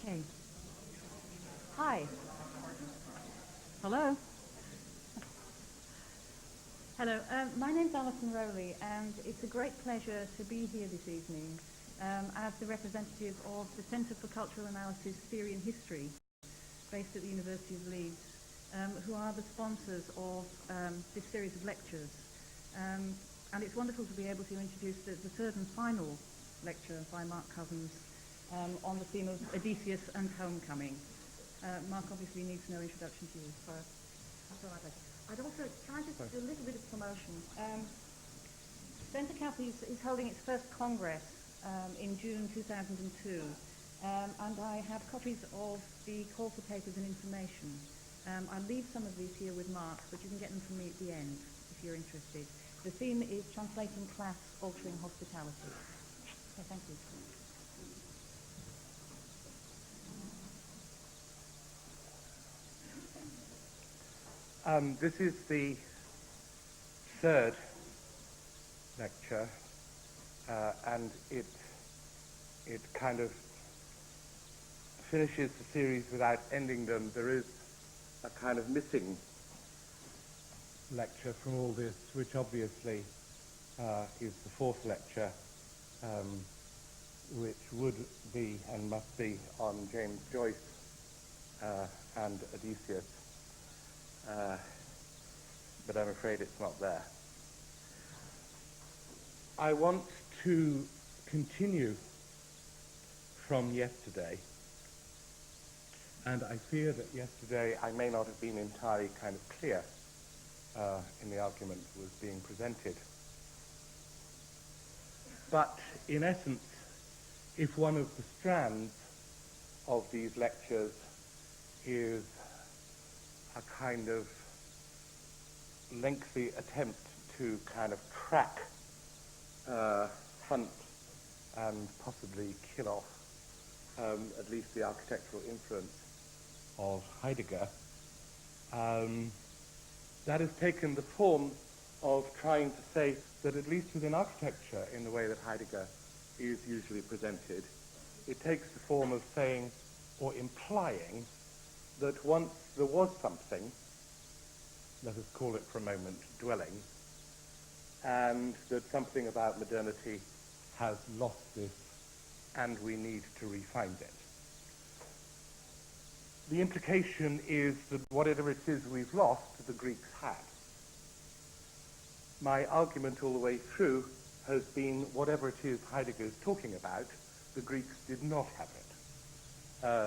Okay. Hi. Hello. Hello. My name's Alison Rowley, and it's a great pleasure to be here this evening as the representative of the Centre for Cultural Analysis, Theory and History, based at the University of Leeds, who are the sponsors of this series of lectures. And it's wonderful to be able to introduce the third and final lecture by Mark Cosins on the theme of Odysseus and homecoming. Mark obviously needs no introduction to you, so that's all right. I'd also, can I just do a little bit of promotion? Centre Cap is holding its first Congress in June 2002, and I have copies of the call for papers and information. I'll leave some of these here with Mark, but you can get them from me at the end if you're interested. The theme is Translating Class, Altering Hospitality. Okay, thank you. This is the third lecture, and it kind of finishes the series without ending them. There is a kind of missing lecture from all this, which obviously is the fourth lecture, which would be and must be on James Joyce and Odysseus. But I'm afraid it's not there. I want to continue from yesterday, and I fear that yesterday I may not have been entirely kind of clear in the argument that was being presented. But in essence, if one of the strands of these lectures is a kind of lengthy attempt to kind of track, hunt, and possibly kill off at least the architectural influence of Heidegger, that has taken the form of trying to say that at least within architecture, in the way that Heidegger is usually presented, it takes the form of saying or implying that once there was something, let us call it for a moment dwelling, and that something about modernity has lost this and we need to re-find it. The implication is that whatever it is we've lost, the Greeks had. My argument all the way through has been whatever it is Heidegger is talking about, the Greeks did not have it.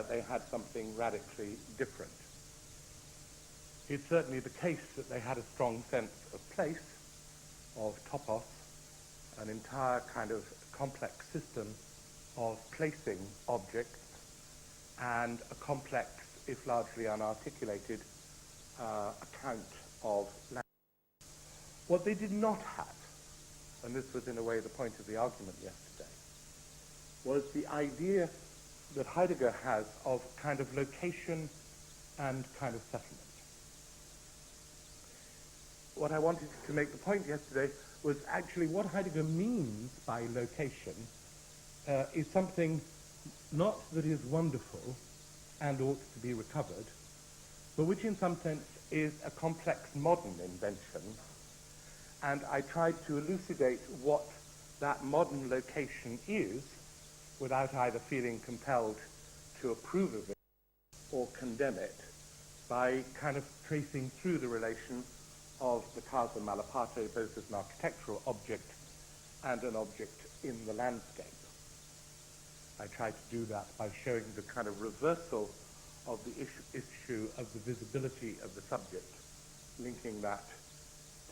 They had something radically different. It's certainly the case that they had a strong sense of place, of topos, an entire kind of complex system of placing objects, and a complex, if largely unarticulated, account of language. What they did not have, and this was in a way the point of the argument yesterday, was the idea that Heidegger has of kind of location and kind of settlement. What I wanted to make the point yesterday was actually what Heidegger means by location is something not that is wonderful and ought to be recovered, but which in some sense is a complex modern invention. And I tried to elucidate what that modern location is without either feeling compelled to approve of it or condemn it, by kind of tracing through the relation of the casa malaparte both as an architectural object and an object in the landscape. I tried to do that by showing the kind of reversal of the issue of the visibility of the subject, linking that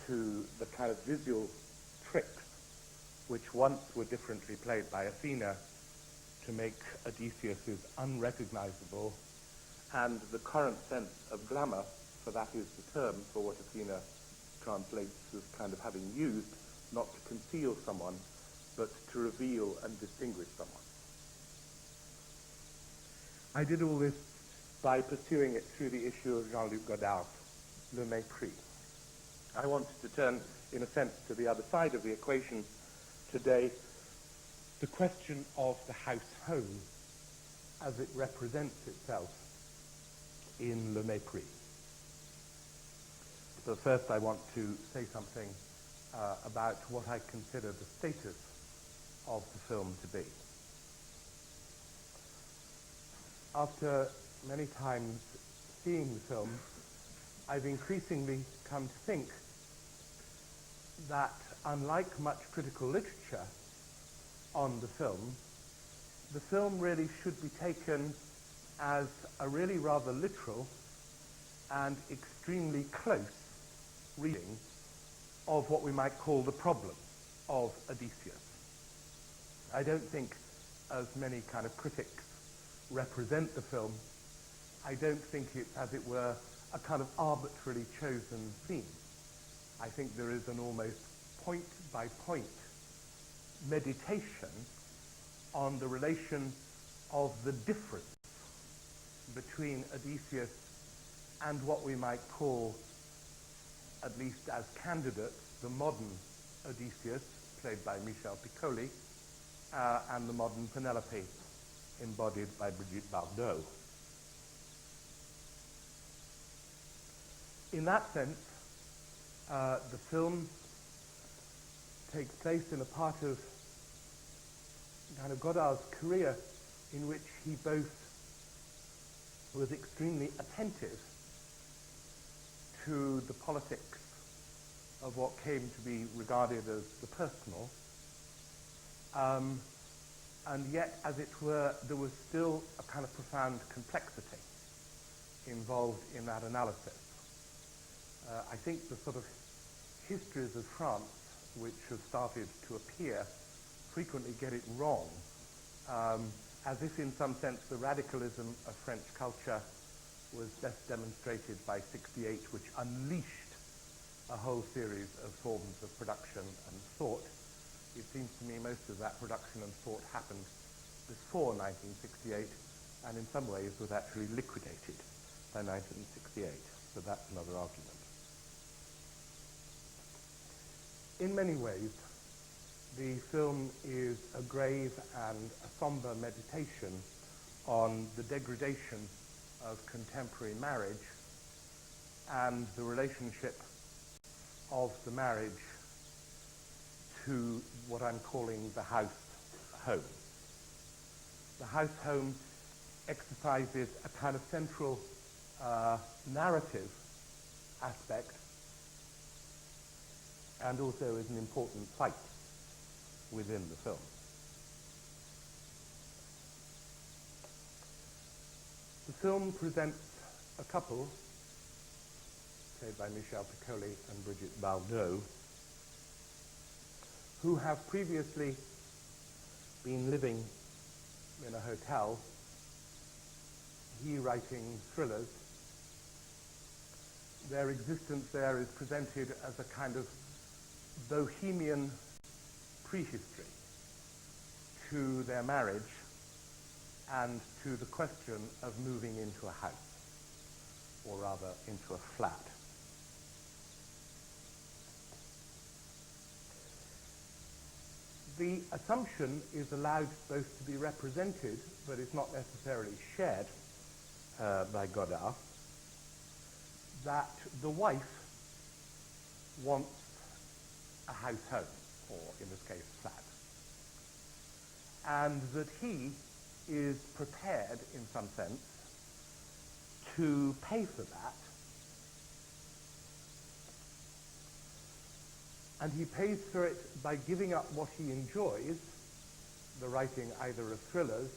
to the kind of visual tricks which once were differently played by Athena to make Odysseus unrecognizable, and the current sense of glamour, for that is the term for what Athena translates as kind of having used, not to conceal someone, but to reveal and distinguish someone. I did all this by pursuing it through the issue of Jean-Luc Godard's Le Mépris. I wanted to turn, in a sense, to the other side of the equation today, the question of the house-home as it represents itself in Le Mépris. But first I want to say something about what I consider the status of the film to be. After many times seeing the film, I've increasingly come to think that unlike much critical literature on the film really should be taken as a really rather literal and extremely close reading of what we might call the problem of Odysseus. I don't think, as many kind of critics represent the film, I don't think it, as it were, a kind of arbitrarily chosen theme. I think there is an almost point-by-point meditation on the relation of the difference between Odysseus and what we might call, at least as candidates, the modern Odysseus, played by Michel Piccoli, and the modern Penelope, embodied by Brigitte Bardot. In that sense, the film takes place in a part of kind of Godard's career in which he both was extremely attentive to the politics of what came to be regarded as the personal, and yet, as it were, there was still a kind of profound complexity involved in that analysis. I think the sort of histories of France, which have started to appear, frequently get it wrong, as if in some sense the radicalism of French culture was best demonstrated by '68, which unleashed a whole series of forms of production and thought. It seems to me most of that production and thought happened before 1968, and in some ways was actually liquidated by 1968, so that's another argument. In many ways, the film is a grave and a somber meditation on the degradation of contemporary marriage and the relationship of the marriage to what I'm calling the house home. The house home exercises a kind of central narrative aspect and also is an important site within the film. The film presents a couple, played by Michel Piccoli and Brigitte Bardot, who have previously been living in a hotel, he writing thrillers. Their existence there is presented as a kind of bohemian prehistory to their marriage and to the question of moving into a house, or rather into a flat. The assumption is allowed both to be represented, but is not necessarily shared by Godard, that the wife wants a house home, or in this case, flat, and that he is prepared, in some sense, to pay for that, and he pays for it by giving up what he enjoys, the writing either of thrillers,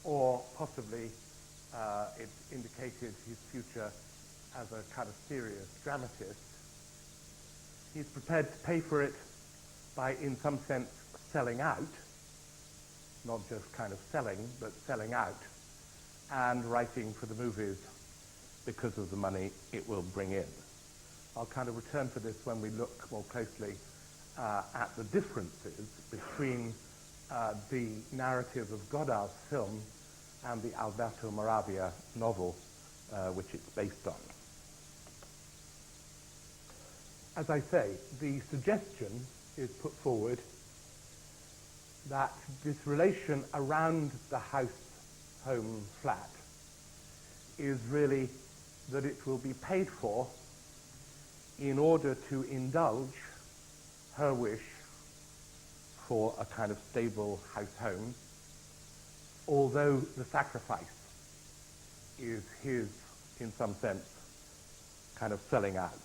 or possibly it's indicated his future as a kind of serious dramatist. He's prepared to pay for it by, in some sense, selling out, not just kind of selling, but selling out, and writing for the movies because of the money it will bring in. I'll kind of return to this when we look more closely at the differences between the narrative of Godard's film and the Alberto Moravia novel which it's based on. As I say, the suggestion is put forward that this relation around the house home flat is really that it will be paid for in order to indulge her wish for a kind of stable house home, although the sacrifice is his, in some sense, kind of selling out.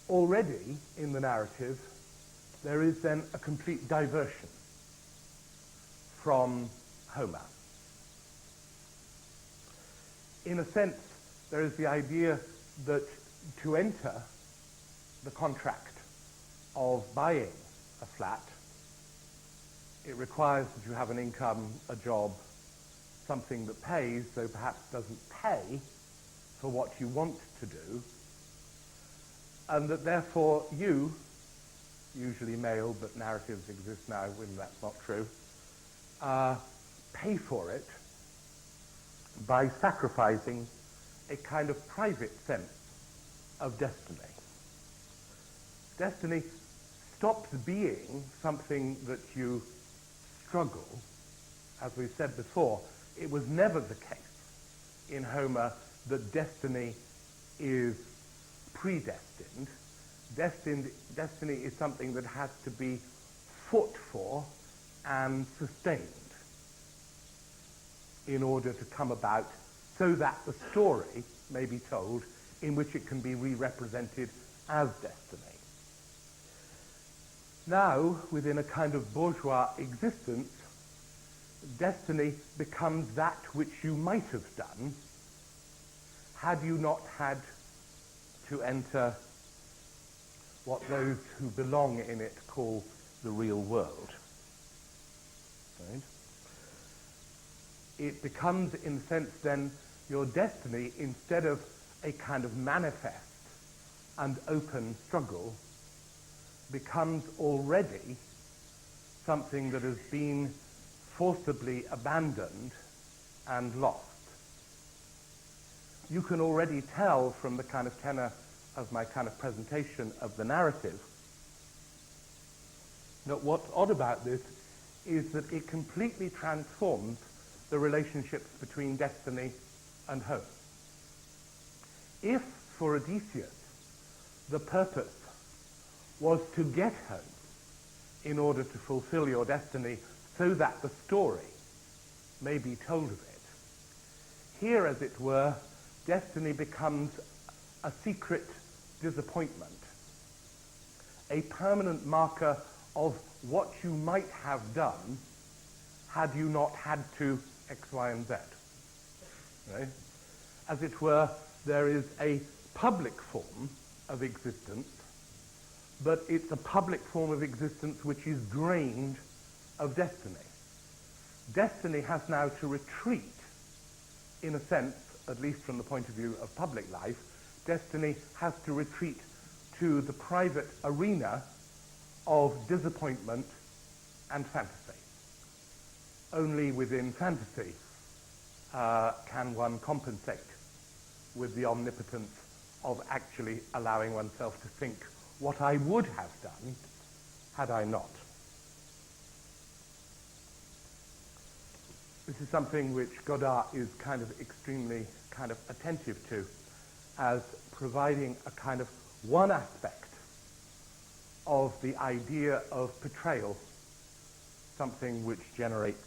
Already in the narrative, there is then a complete diversion from Homer. In a sense, there is the idea that to enter the contract of buying a flat, it requires that you have an income, a job, something that pays, though perhaps doesn't pay for what you want to do, and that therefore you, usually male, but narratives exist now when that's not true, pay for it by sacrificing a kind of private sense of destiny. Destiny stops being something that you struggle. As we've said before, it was never the case in Homer that destiny is predestined. Destiny is something that has to be fought for and sustained in order to come about, so that the story may be told in which it can be re-represented as destiny. Now, within a kind of bourgeois existence, destiny becomes that which you might have done had you not had to enter what those who belong in it call the real world. Right? It becomes, in a sense, then, your destiny, instead of a kind of manifest and open struggle, becomes already something that has been forcibly abandoned and lost. You can already tell from the kind of tenor of my kind of presentation of the narrative that what's odd about this is that it completely transforms the relationships between destiny and home. If, for Odysseus, the purpose was to get home in order to fulfill your destiny so that the story may be told of it, here, as it were, destiny becomes a secret disappointment, a permanent marker of what you might have done had you not had to X, Y, and Z. Right? As it were, there is a public form of existence, but it's a public form of existence which is drained of destiny. Destiny has now to retreat, in a sense, at least from the point of view of public life, destiny has to retreat to the private arena of disappointment and fantasy. Only within fantasy can one compensate with the omnipotence of actually allowing oneself to think what I would have done had I not. This is something which Godard is kind of extremely kind of attentive to as providing a kind of one aspect of the idea of betrayal, something which generates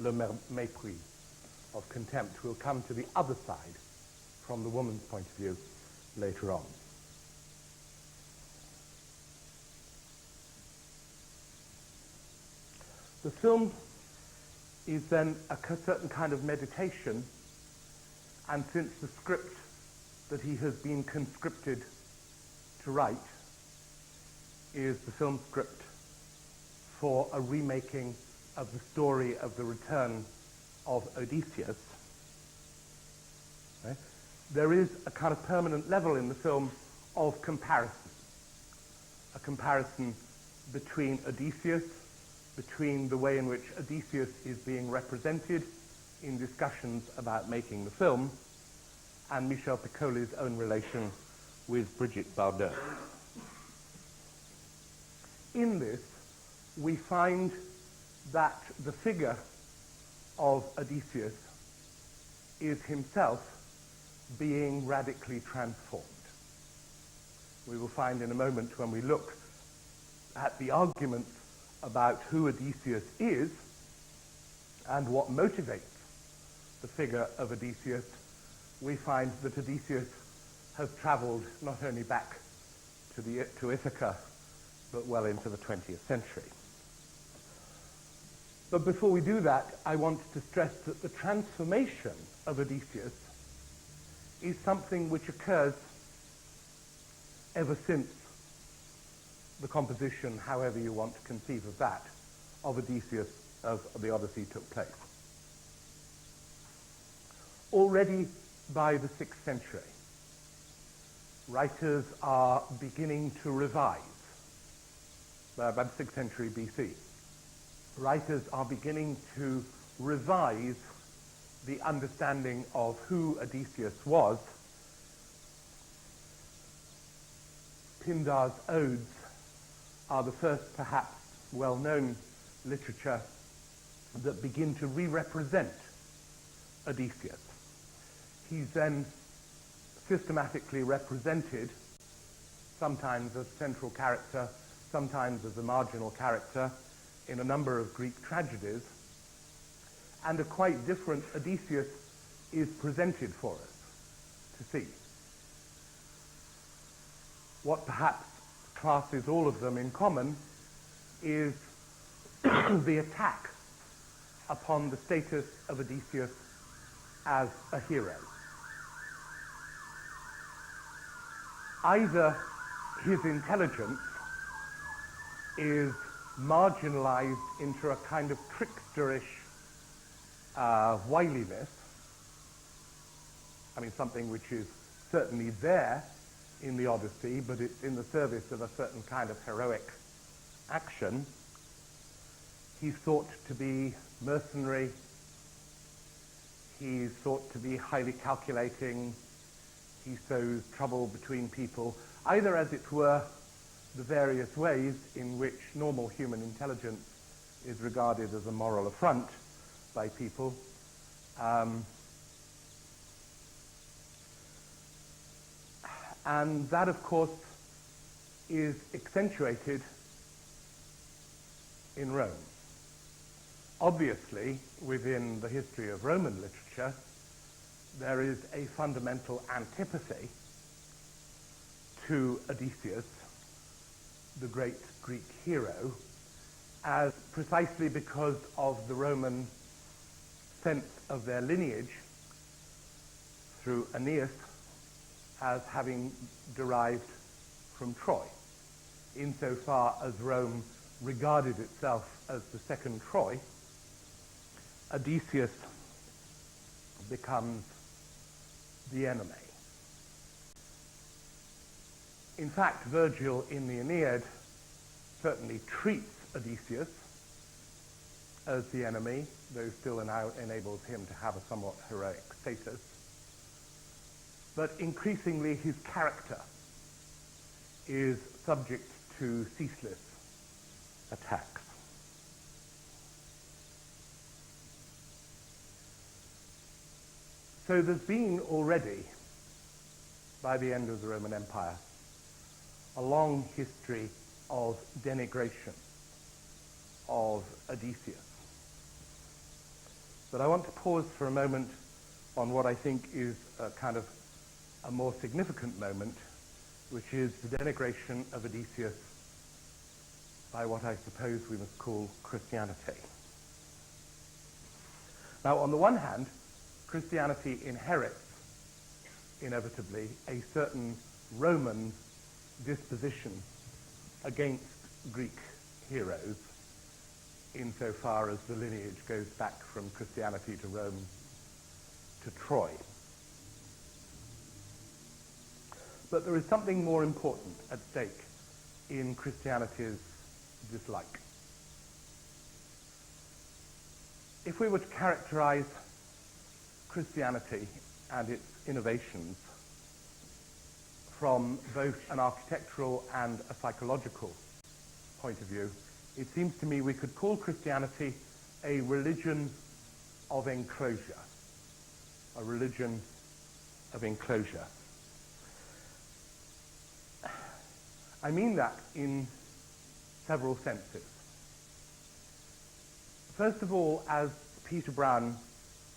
le mépris, of contempt. We'll come to the other side from the woman's point of view later on. The film is then a certain kind of meditation, and since the script that he has been conscripted to write is the film script for a remaking of the story of the return of Odysseus, right? There is a kind of permanent level in the film of comparison, a comparison between Odysseus, between the way in which Odysseus is being represented in discussions about making the film, and Michel Piccoli's own relation with Brigitte Bardot. In this, we find that the figure of Odysseus is himself being radically transformed. We will find in a moment, when we look at the arguments about who Odysseus is and what motivates the figure of Odysseus, we find that Odysseus has traveled not only back to Ithaca, but well into the 20th century. But before we do that, I want to stress that the transformation of Odysseus is something which occurs ever since the composition, however you want to conceive of that, of Odysseus, of the Odyssey took place. Already by the 6th century, writers are beginning to revise, by the 6th century BC, writers are beginning to revise the understanding of who Odysseus was. Pindar's odes are the first, perhaps, well-known literature that begin to re-represent Odysseus. He's then systematically represented, sometimes as central character, sometimes as a marginal character, in a number of Greek tragedies, and a quite different Odysseus is presented for us to see. What perhaps classes all of them in common is the attack upon the status of Odysseus as a hero. Either his intelligence is marginalized into a kind of tricksterish wiliness, I mean something which is certainly there in the Odyssey, but it's in the service of a certain kind of heroic action. He's thought to be mercenary, he's thought to be highly calculating, he sows trouble between people, either, as it were, the various ways in which normal human intelligence is regarded as a moral affront by people. And that, of course, is accentuated in Rome. Obviously, within the history of Roman literature, there is a fundamental antipathy to Odysseus, the great Greek hero, as precisely because of the Roman sense of their lineage through Aeneas as having derived from Troy. Insofar as Rome regarded itself as the second Troy, Odysseus becomes the enemy. In fact, Virgil in the Aeneid certainly treats Odysseus as the enemy, though still enables him to have a somewhat heroic status. But increasingly his character is subject to ceaseless attacks. So there's been already, by the end of the Roman Empire, a long history of denigration of Odysseus. But I want to pause for a moment on what I think is a kind of a more significant moment, which is the denigration of Odysseus by what I suppose we must call Christianity. Now, on the one hand, Christianity inherits, inevitably, a certain Roman disposition against Greek heroes, insofar as the lineage goes back from Christianity to Rome to Troy. But there is something more important at stake in Christianity's dislike. If we were to characterize Christianity and its innovations from both an architectural and a psychological point of view, it seems to me we could call Christianity a religion of enclosure. A religion of enclosure. I mean that in several senses. First of all, as Peter Brown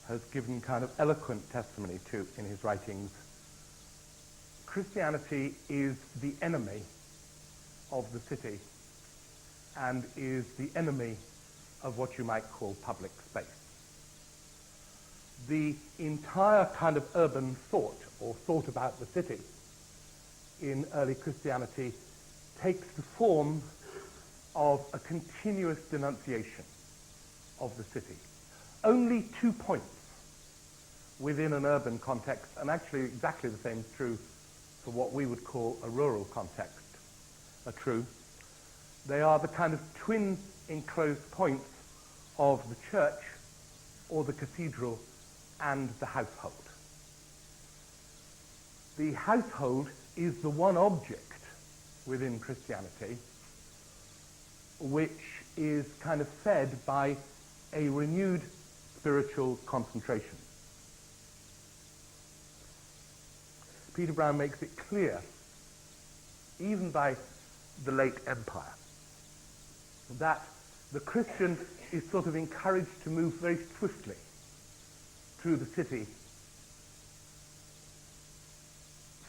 has given kind of eloquent testimony to in his writings, Christianity is the enemy of the city and is the enemy of what you might call public space. The entire kind of urban thought, or thought about the city, in early Christianity takes the form of a continuous denunciation of the city. Only 2 points within an urban context, and actually exactly the same is true for what we would call a rural context, are true. They are the kind of twin enclosed points of the church or the cathedral and the household. The household is the one object within Christianity which is kind of fed by a renewed spiritual concentration. Peter Brown makes it clear, even by the late Empire, that the Christian is sort of encouraged to move very swiftly through the city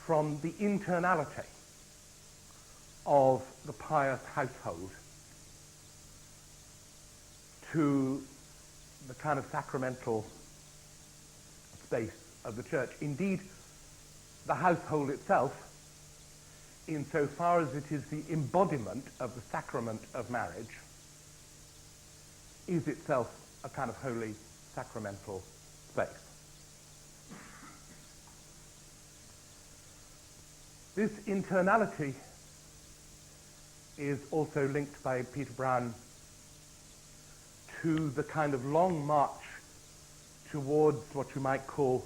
from the internality of the pious household to the kind of sacramental space of the church. Indeed, the household itself, insofar as it is the embodiment of the sacrament of marriage, is itself a kind of holy sacramental space. This internality is also linked by Peter Brown to the kind of long march towards what you might call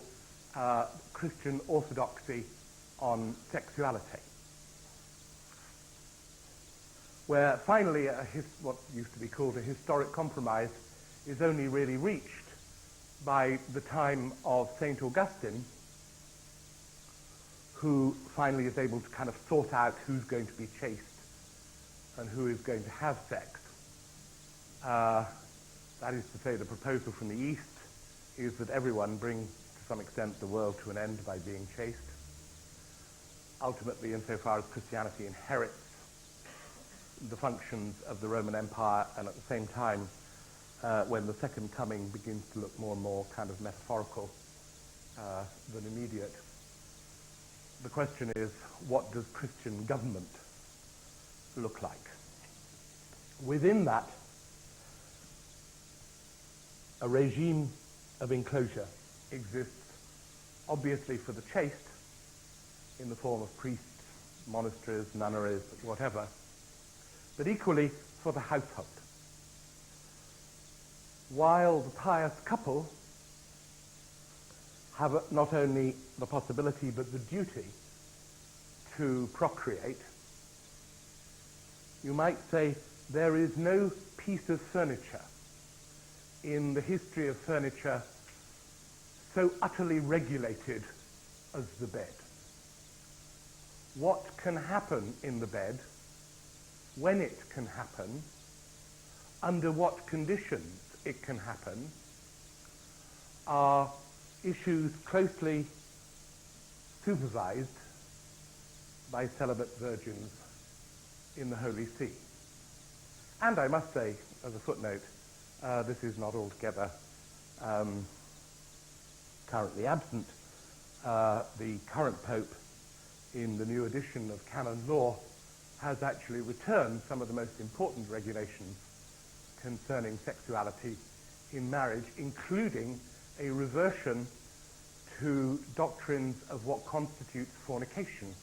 Christian orthodoxy on sexuality, where finally what used to be called a historic compromise is only really reached by the time of St. Augustine, who finally is able to kind of sort out who's going to be chaste and who is going to have sex. That is to say, the proposal from the East is that everyone bring, to some extent, the world to an end by being chaste. Ultimately, insofar as Christianity inherits the functions of the Roman Empire, and at the same time, when the Second Coming begins to look more and more kind of metaphorical than immediate, the question is, what does Christian government look like? Within that, a regime of enclosure exists, obviously for the chaste, in the form of priests, monasteries, nunneries, whatever, but equally for the household. While the pious couple have not only the possibility but the duty to procreate, you might say there is no piece of furniture in the history of furniture so utterly regulated as the bed. What can happen in the bed, when it can happen, under what conditions it can happen, are issues closely supervised by celibate virgins in the Holy See. And I must say, as a footnote, this is not altogether currently absent. The current Pope, in the new edition of canon law, has actually returned some of the most important regulations concerning sexuality in marriage, including a reversion to doctrines of what constitutes fornication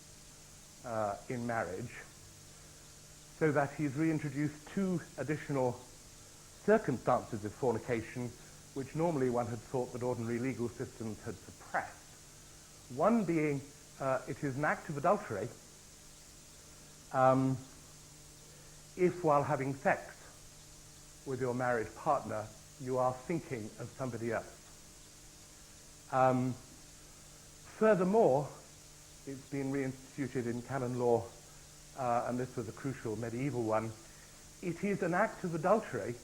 in marriage, so that he's reintroduced two additional circumstances of fornication which normally one had thought that ordinary legal systems had suppressed. One being it is an act of adultery if while having sex with your married partner, you are thinking of somebody else. Furthermore, it's been reinstituted in canon law, and this was a crucial medieval one. It is an act of adultery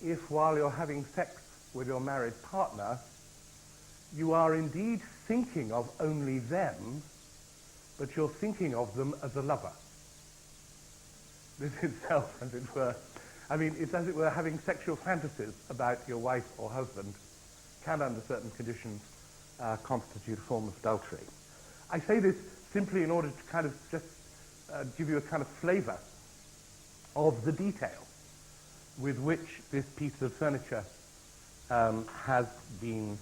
if, while you're having sex with your married partner, you are indeed thinking of only them, but you're thinking of them as a lover. This itself, as it were, it's as it were having sexual fantasies about your wife or husband can, under certain conditions, constitute a form of adultery. I say this simply in order to kind of just give you a kind of flavor of the detail with which this piece of furniture has been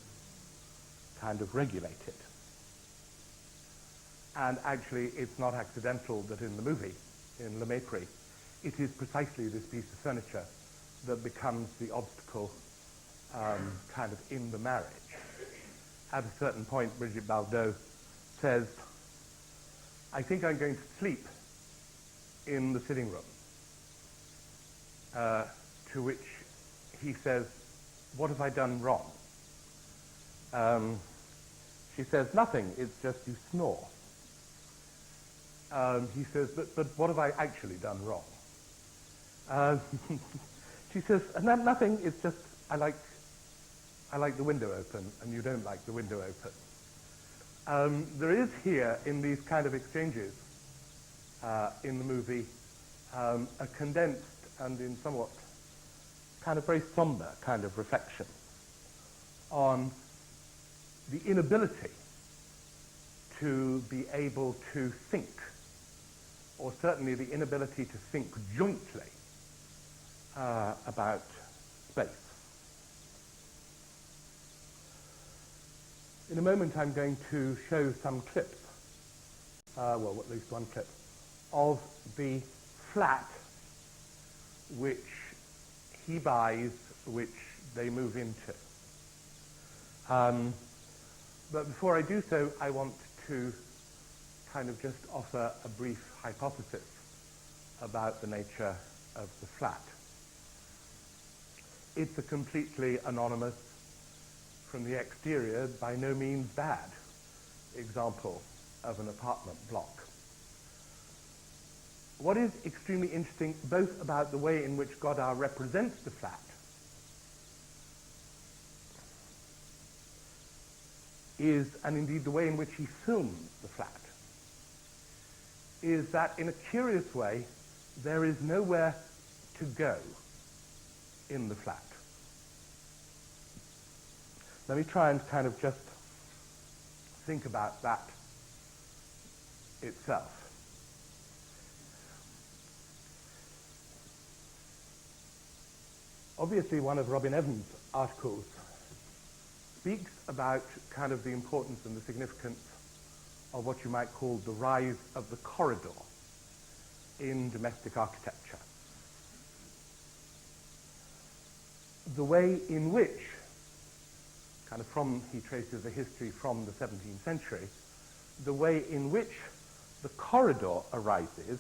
kind of regulated. And actually, it's not accidental that in the movie, in Le Mépris, it is precisely this piece of furniture that becomes the obstacle kind of in the marriage. At a certain point, Brigitte Bardot says, I think I'm going to sleep in the sitting room. To which he says, what have I done wrong? She says, nothing, it's just you snore. He says, but what have I actually done wrong? She says, nothing, it's just I like the window open and you don't like the window open. There is here, in these kind of exchanges in the movie, a condensed and in somewhat kind of very somber kind of reflection on the inability to be able to think, or certainly the inability to think jointly about space. In a moment I'm going to show some clips, well, at least one clip, of the flat which he buys, which they move into. But before I do so, I want to kind of just offer a brief hypothesis about the nature of the flat. It's a completely anonymous, from the exterior, by no means bad example of an apartment block. What is extremely interesting, both about the way in which Godard represents the flat is, and indeed the way in which he films the flat, is that in a curious way there is nowhere to go in the flat. Let me try and kind of just think about that itself. Obviously, one of Robin Evans' articles speaks about kind of the importance and the significance of what you might call the rise of the corridor in domestic architecture. The way in which, kind of he traces the history from the 17th century, the way in which the corridor arises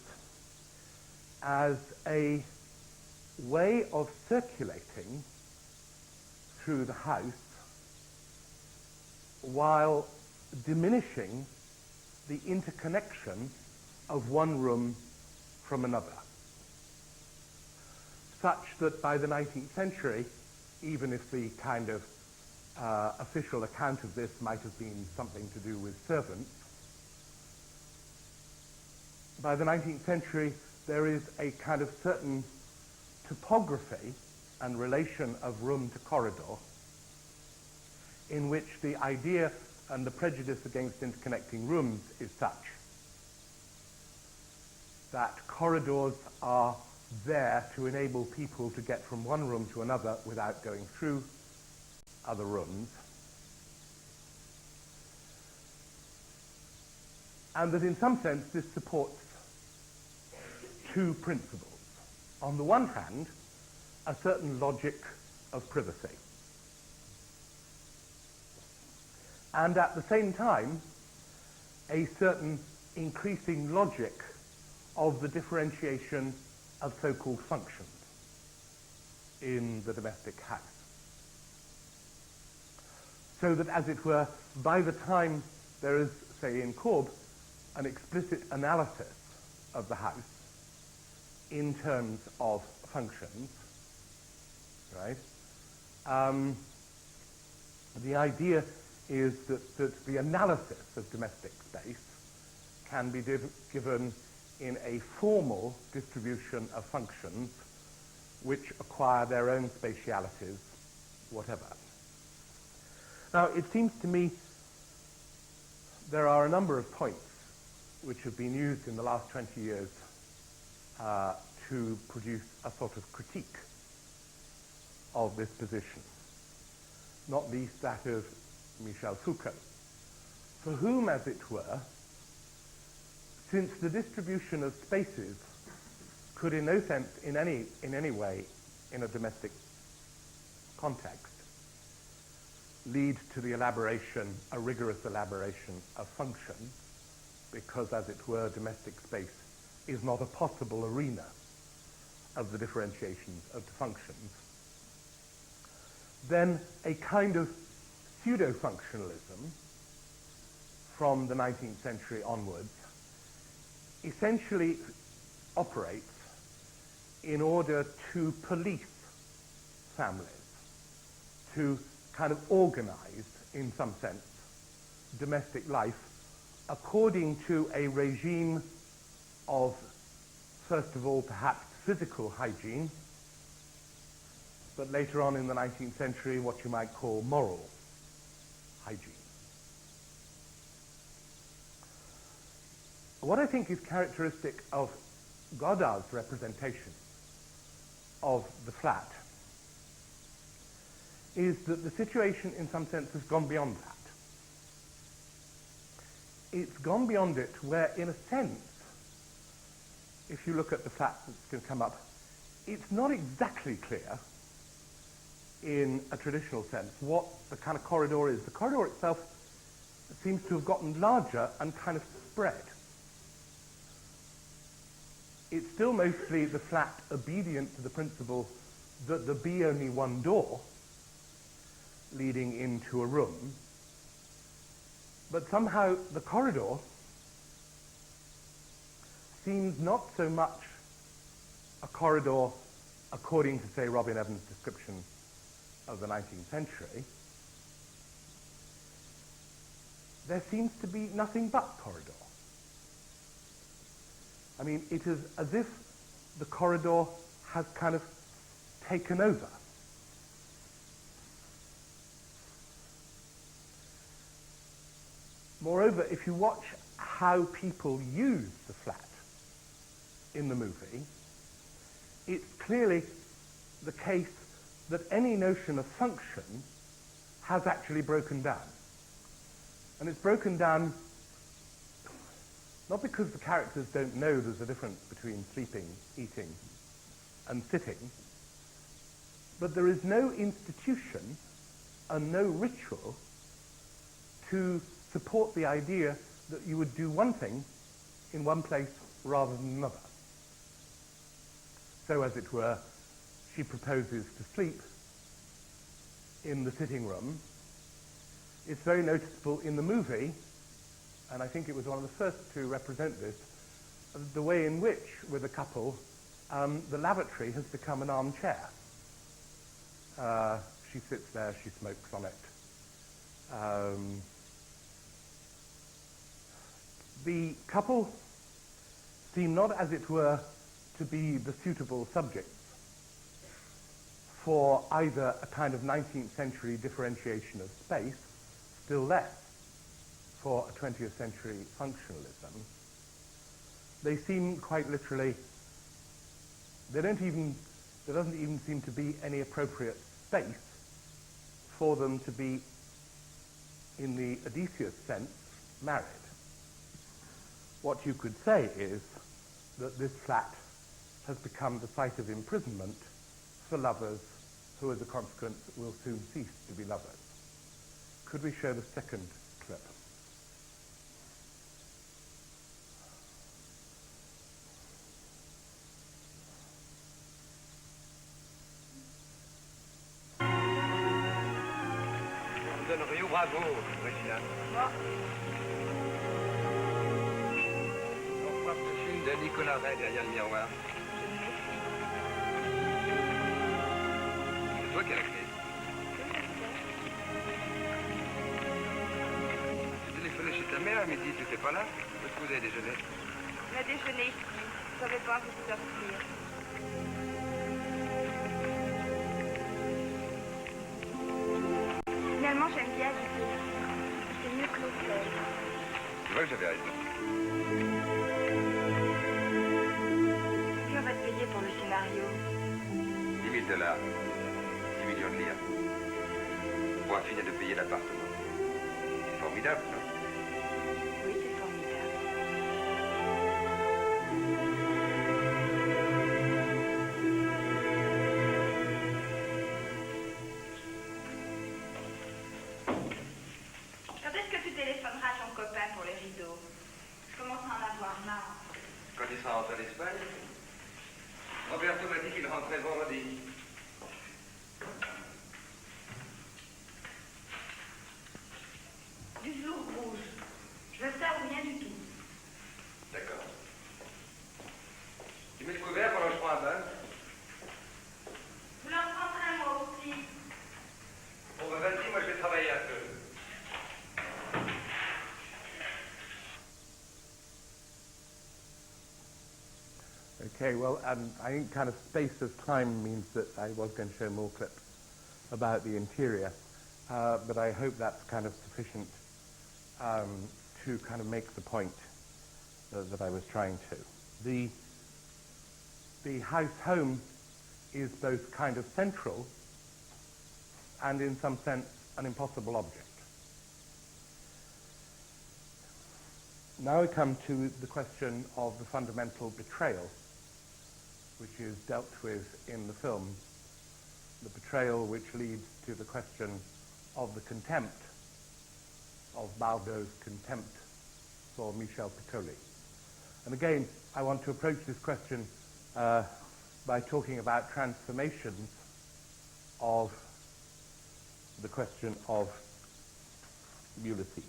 as a way of circulating through the house while diminishing the interconnection of one room from another, such that by the 19th century, even if the kind of official account of this might have been something to do with servants, by the 19th century there is a kind of certain topography and relation of room to corridor in which the idea and the prejudice against interconnecting rooms is such that corridors are there to enable people to get from one room to another without going through other rooms, and that in some sense this supports two principles. On the one hand, a certain logic of privacy, and at the same time a certain increasing logic of the differentiation of so-called functions. in the domestic house. So that, as it were, by the time there is, say, in Corb, an explicit analysis of the house in terms of functions, right? The idea is that the analysis of domestic space can be given in a formal distribution of functions which acquire their own spatialities, whatever. Now, it seems to me there are a number of points which have been used in the last 20 years to produce a sort of critique of this position, not least that of Michel Foucault, for whom, as it were, since the distribution of spaces could in no sense in any way in a domestic context lead to the elaboration, a rigorous elaboration of function, because, as it were, domestic space is not a possible arena of the differentiations of the functions, then a kind of pseudo-functionalism from the 19th century onwards essentially operates in order to police families, to kind of organize, in some sense, domestic life according to a regime of, first of all, perhaps physical hygiene, but later on in the 19th century, what you might call moral hygiene. What I think is characteristic of Godard's representation of the flat is that the situation, in some sense, has gone beyond that. It's gone beyond it where, in a sense, if you look at the flat that's going to come up, it's not exactly clear, in a traditional sense, what the kind of corridor is. The corridor itself seems to have gotten larger and kind of spread. It's still mostly the flat obedient to the principle that there be only one door leading into a room, but somehow the corridor seems not so much a corridor according to, say, Robin Evans' description of the 19th century. There seems to be nothing but corridor. I mean, it is as if the corridor has kind of taken over. Moreover, if you watch how people use the flat in the movie, it's clearly the case that any notion of function has actually broken down. And it's broken down not because the characters don't know there's a difference between sleeping, eating, and sitting, but there is no institution and no ritual to support the idea that you would do one thing in one place rather than another. So, as it were, she proposes to sleep in the sitting room. It's very noticeable in the movie, and I think it was one of the first to represent this, the way in which, with a couple, the lavatory has become an armchair. She sits there, she smokes on it. The couple seem not, as it were, to be the suitable subjects for either a kind of 19th century differentiation of space, still less for a 20th century functionalism. They seem quite literally, there doesn't even seem to be any appropriate space for them to be, in the Odysseus sense, married. What you could say is that this flat has become the site of imprisonment for lovers who, as a consequence, will soon cease to be lovers. Could we show the second clip? Bravo, Regina. On frappe le film de Nicolas Ray derrière le miroir. C'est toi qui as la clé. Tu téléphonais chez ta mère à midi, tu n'étais pas là? Où est-ce que vous avez déjeuné? On a déjeuné ici. Je savais pas envie de sortir. Finalement, j'aime bien l'idée. C'est mieux que l'hôtel. Tu vois que j'avais raison. Qui on va te payer pour le scénario? 10 000 $, 10 millions de lire. Pour finir de payer l'appartement. C'est formidable, non? Oui, c'est formidable. Quand est-ce que tu téléphoneras à ton copain pour les rideaux? Je commence à en avoir marre. Quand il sera rentré d'Espagne, Roberto m'a dit qu'il rentrait vendredi. Du velours rouge. Je veux ça ou rien du tout. D'accord. Tu mets le couvert pendant que je prends un bain? Vous l'en prendrez un moi aussi. Bon, ben vas-y, moi je vais travailler un peu. Okay, well, I think kind of space of time means that I was going to show more clips about the interior, but I hope that's kind of sufficient to kind of make the point that I was trying to. The house home is both kind of central and in some sense an impossible object. Now we come to the question of the fundamental betrayal, which is dealt with in the film, the betrayal which leads to the question of the contempt, of Bardot's contempt for Michel Piccoli. And again, I want to approach this question by talking about transformations of the question of Ulysses.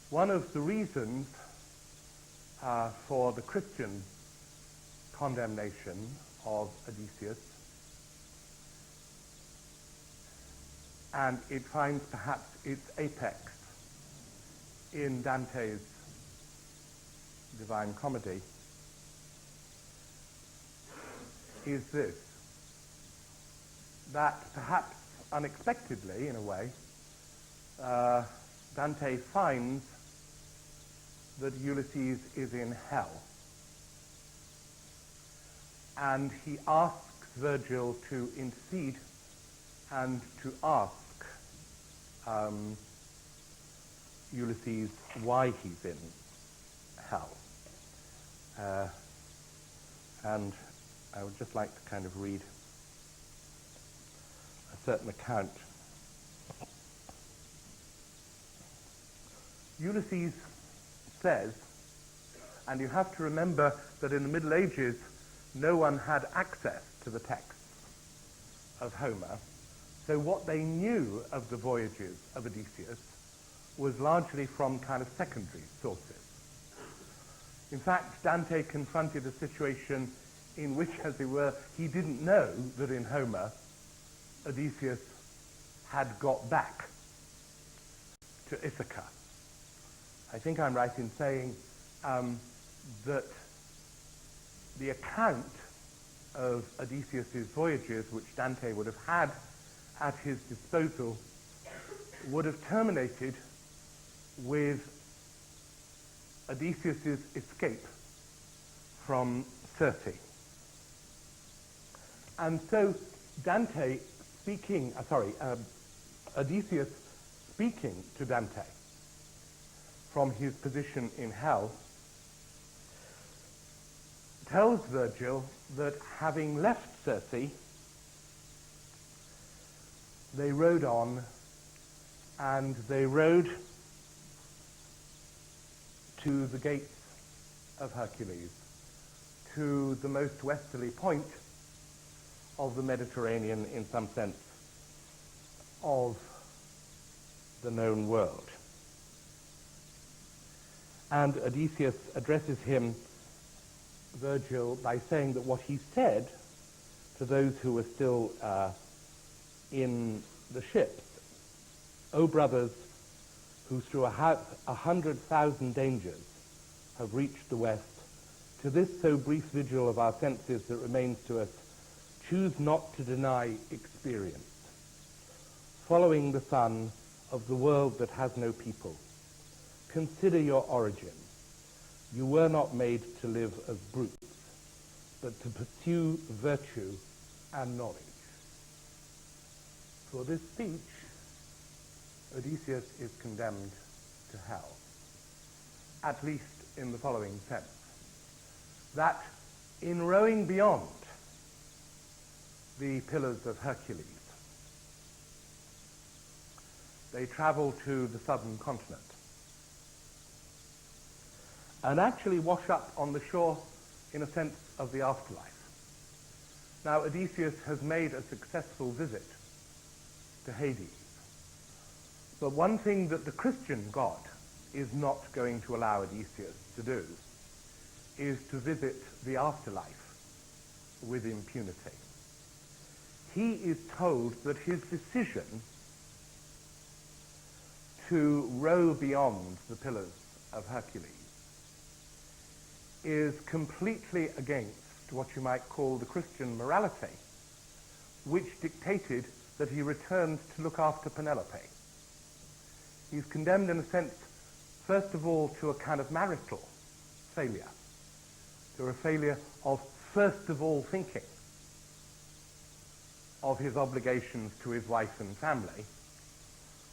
One of the reasons for the Christian condemnation of Odysseus, and it finds perhaps its apex in Dante's Divine Comedy, is this, that perhaps unexpectedly, in a way, Dante finds that Ulysses is in hell. And he asks Virgil to intercede and to ask Ulysses why he's in hell. And I would just like to kind of read a certain account. Ulysses says, and you have to remember that in the Middle Ages no one had access to the texts of Homer, so what they knew of the voyages of Odysseus was largely from kind of secondary sources. In fact, Dante confronted a situation in which, as it were, he didn't know that in Homer Odysseus had got back to Ithaca. I think I'm right in saying that the account of Odysseus's voyages, which Dante would have had at his disposal, would have terminated with Odysseus's escape from Circe. And so Odysseus speaking to Dante from his position in hell tells Virgil that having left Circe, they rode on, and they rode to the gates of Hercules, to the most westerly point of the Mediterranean, in some sense, of the known world. And Odysseus addresses him, Virgil, by saying that what he said to those who were still in the ship, "O brothers, who through 100,000 dangers have reached the west, to this so brief vigil of our senses that remains to us, choose not to deny experience. Following the sun of the world that has no people, consider your origin. You were not made to live as brutes, but to pursue virtue and knowledge." For this speech, Odysseus is condemned to hell, at least in the following sense, that in rowing beyond the Pillars of Hercules, they travel to the southern continent and actually wash up on the shore, in a sense, of the afterlife. Now, Odysseus has made a successful visit to Hades. But one thing that the Christian God is not going to allow Odysseus to do is to visit the afterlife with impunity. He is told that his decision to row beyond the Pillars of Hercules is completely against what you might call the Christian morality, which dictated that he returned to look after Penelope. He's condemned, in a sense, first of all, to a kind of marital failure, to a failure of, first of all, thinking of his obligations to his wife and family,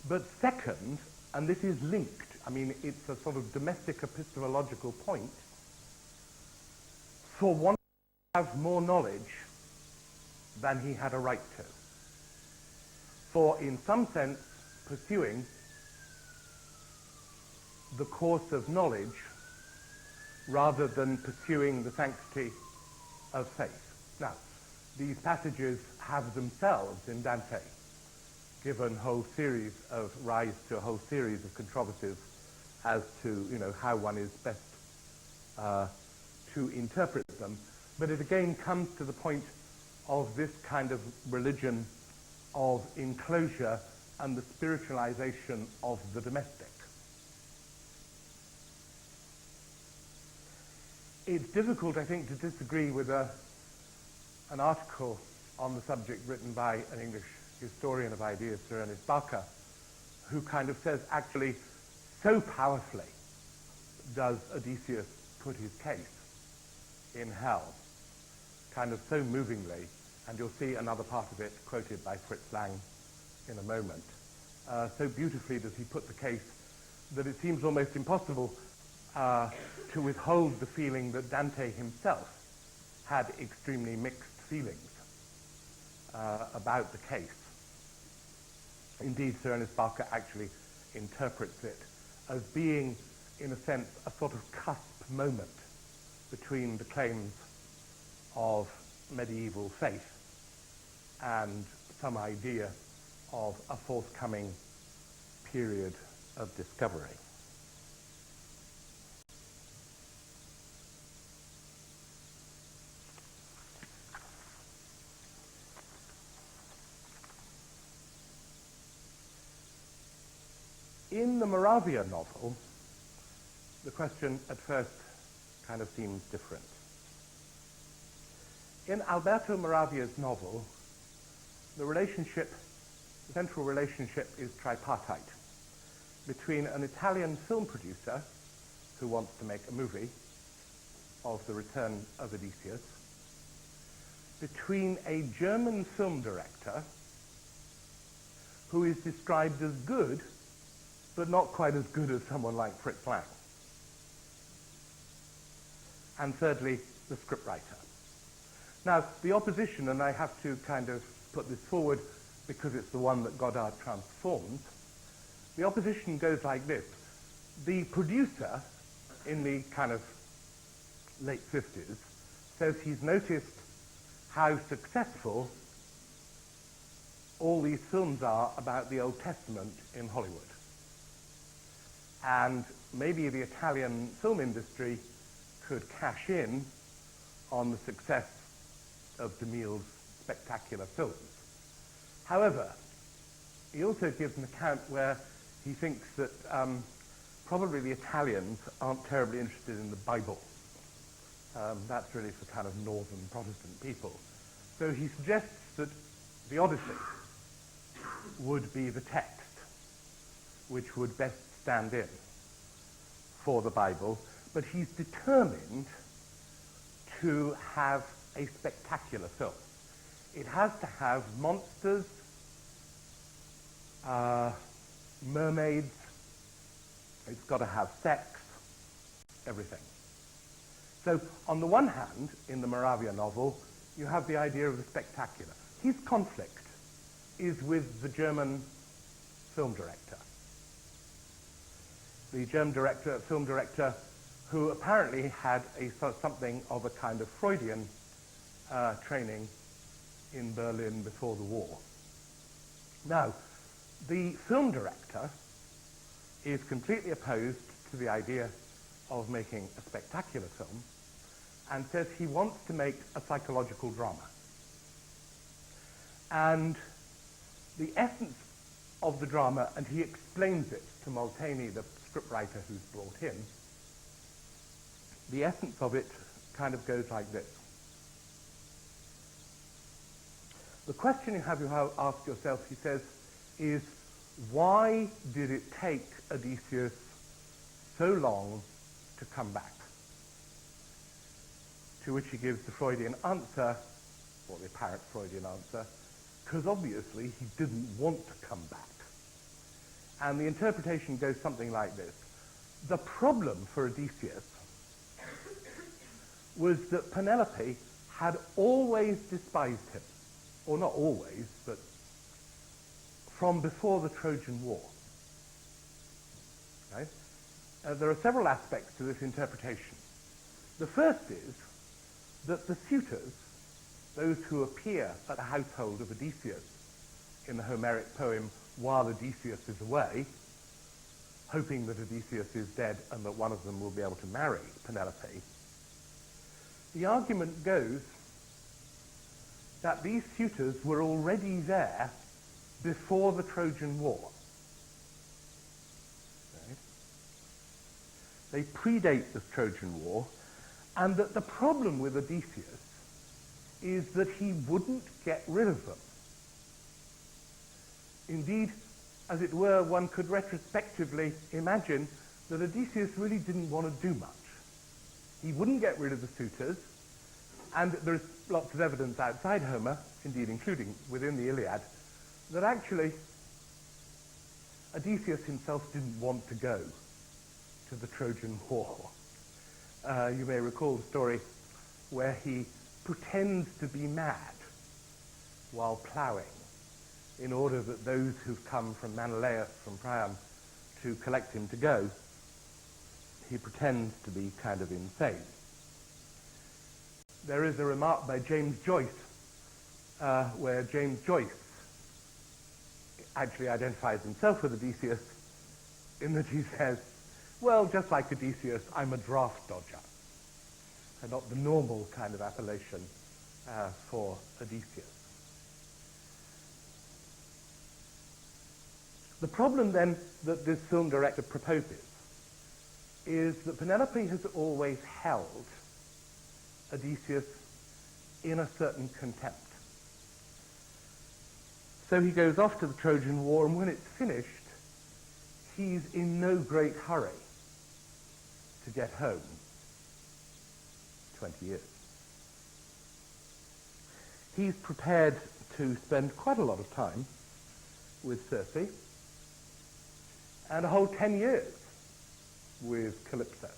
but second, and this is linked, I mean, it's a sort of domestic epistemological point, for one to have more knowledge than he had a right to. For, in some sense, pursuing the course of knowledge rather than pursuing the sanctity of faith. Now, these passages have themselves, in Dante, given rise to a whole series of controversies as to, how one is best to interpret them. But it again comes to the point of this kind of religion of enclosure and the spiritualization of the domestic. It's difficult, I think, to disagree with an article on the subject written by an English historian of ideas, Sir Ernest Barker, who kind of says, actually, so powerfully does Odysseus put his case in hell, kind of so movingly, and you'll see another part of it quoted by Fritz Lang in a moment. So beautifully does he put the case that it seems almost impossible to withhold the feeling that Dante himself had extremely mixed feelings about the case. Indeed, Sir Ernest Barker actually interprets it as being, in a sense, a sort of cusp moment between the claims of medieval faith and some idea of a forthcoming period of discovery. In the Moravia novel, the question at first kind of seems different. In Alberto Moravia's novel, the central relationship is tripartite between an Italian film producer who wants to make a movie of the return of Odysseus, between a German film director who is described as good, but not quite as good as someone like Fritz Lang, and thirdly, the scriptwriter. Now, the opposition, and I have to kind of put this forward because it's the one that Godard transforms, the opposition goes like this. The producer, in the kind of late 50s, says he's noticed how successful all these films are about the Old Testament in Hollywood. And maybe the Italian film industry could cash in on the success of DeMille's spectacular films. However, he also gives an account where he thinks that probably the Italians aren't terribly interested in the Bible. That's really for kind of northern Protestant people. So he suggests that the Odyssey would be the text which would best stand in for the Bible, but he's determined to have a spectacular film. It has to have monsters, mermaids, it's got to have sex, everything. So on the one hand, in the Moravia novel, you have the idea of the spectacular. His conflict is with the German film director. The German film director, who apparently had something of a kind of Freudian training in Berlin before the war. Now, the film director is completely opposed to the idea of making a spectacular film and says he wants to make a psychological drama. And the essence of the drama, and he explains it to Molteni, the scriptwriter who's brought in, the essence of it kind of goes like this. The question you have to ask yourself, he says, is why did it take Odysseus so long to come back? To which he gives the Freudian answer, or the apparent Freudian answer, because obviously he didn't want to come back. And the interpretation goes something like this. The problem for Odysseus was that Penelope had always despised him, or not always, but from before the Trojan War. Right? There are several aspects to this interpretation. The first is that the suitors, those who appear at the household of Odysseus in the Homeric poem while Odysseus is away, hoping that Odysseus is dead and that one of them will be able to marry Penelope, the argument goes that these suitors were already there before the Trojan War. Right? They predate the Trojan War, and that the problem with Odysseus is that he wouldn't get rid of them. Indeed, as it were, one could retrospectively imagine that Odysseus really didn't want to do much. He wouldn't get rid of the suitors, and there's lots of evidence outside Homer, indeed including within the Iliad, that actually Odysseus himself didn't want to go to the Trojan War. You may recall the story where he pretends to be mad while ploughing in order that those who've come from Menelaus, from Priam, to collect him to go, he pretends to be kind of insane. There is a remark by James Joyce where James Joyce actually identifies himself with Odysseus in that he says, well, just like Odysseus, I'm a draft dodger, and not the normal kind of appellation for Odysseus. The problem then that this film director proposes is that Penelope has always held Odysseus in a certain contempt. So he goes off to the Trojan War, and when it's finished, he's in no great hurry to get home. 20 years. He's prepared to spend quite a lot of time with Circe, and a whole 10 years with Calypso.